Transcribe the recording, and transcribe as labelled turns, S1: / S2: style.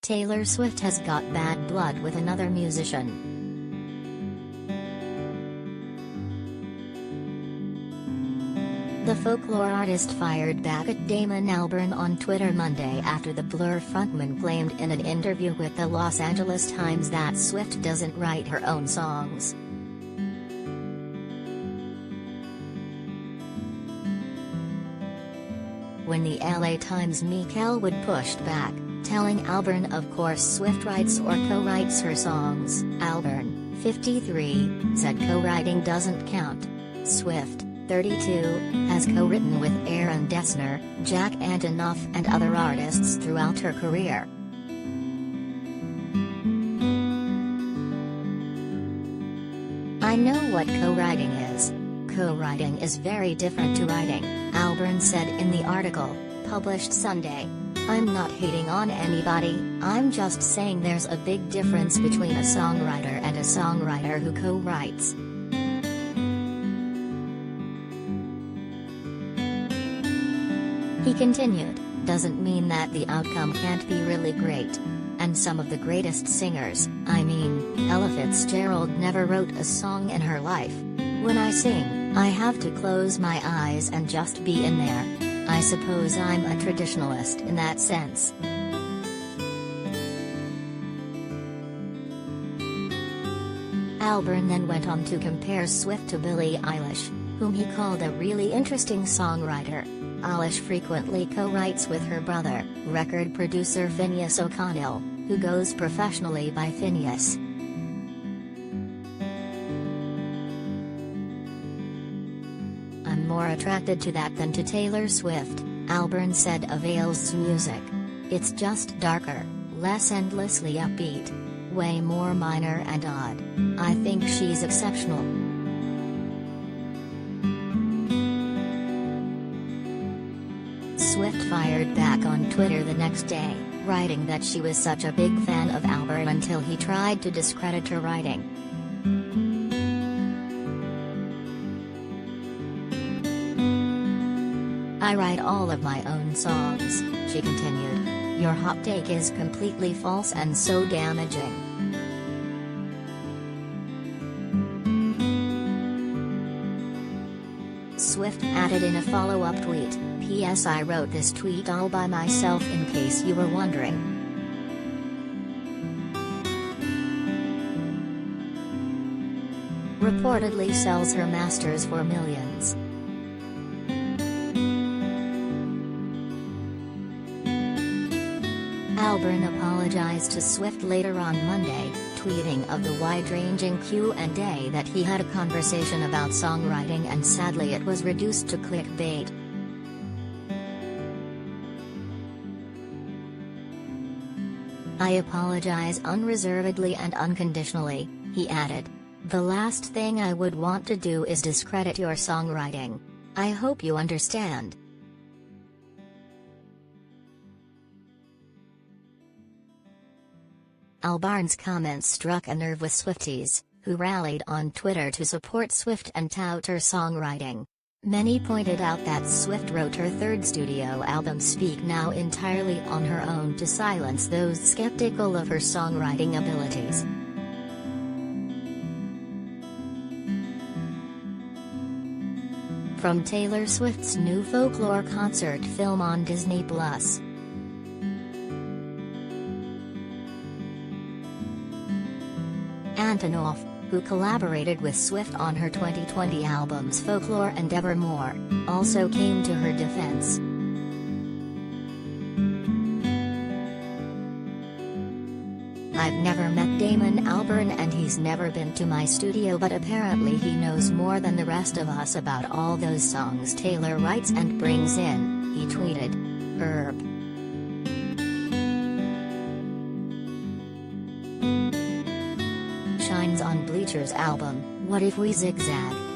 S1: Taylor Swift has got bad blood with another musician. The folklore artist fired back at Damon Albarn on Twitter Monday after the Blur frontman claimed in an interview with the Los Angeles Times that Swift doesn't write her own songs. When the LA Times Mikael Wood pushed back, telling Albarn of course Swift writes or co-writes her songs, Albarn, 53, said co-writing doesn't count. Swift, 32, has co-written with Aaron Dessner, Jack Antonoff and other artists throughout her career. I know what co-writing is. Co-writing is very different to writing, Albarn said in the article, published Sunday. I'm not hating on anybody, I'm just saying there's a big difference between a songwriter and a songwriter who co-writes. He continued, doesn't mean that the outcome can't be really great. And some of the greatest singers, I mean, Ella Fitzgerald never wrote a song in her life. When I sing, I have to close my eyes and just be in there. I suppose I'm a traditionalist in that sense. Albarn then went on to compare Swift to Billie Eilish, whom he called a really interesting songwriter. Eilish frequently co-writes with her brother, record producer Phineas O'Connell, who goes professionally by Phineas. I'm more attracted to that than to Taylor Swift, Albarn said of Ailes' music. It's just darker, less endlessly upbeat. Way more minor and odd. I think she's exceptional. Swift fired back on Twitter the next day, writing that she was such a big fan of Albarn until he tried to discredit her writing. I write all of my own songs, she continued. Your hot take is completely false and so damaging. Swift added in a follow-up tweet, P.S. I wrote this tweet all by myself in case you were wondering. Reportedly sells her masters for millions. Albarn apologized to Swift later on Monday, tweeting of the wide-ranging Q&A that he had a conversation about songwriting and sadly it was reduced to clickbait. I apologize unreservedly and unconditionally, he added. The last thing I would want to do is discredit your songwriting. I hope you understand. Albarn's comments struck a nerve with Swifties, who rallied on Twitter to support Swift and tout her songwriting. Many pointed out that Swift wrote her third studio album Speak Now entirely on her own to silence those skeptical of her songwriting abilities. From Taylor Swift's new folklore concert film on Disney+. Antonoff, who collaborated with Swift on her 2020 albums Folklore and Evermore, also came to her defense. I've never met Damon Albarn and he's never been to my studio, but apparently he knows more than the rest of us about all those songs Taylor writes and brings in, he tweeted. Herb. Shines on Bleacher's album, What If We Zigzag.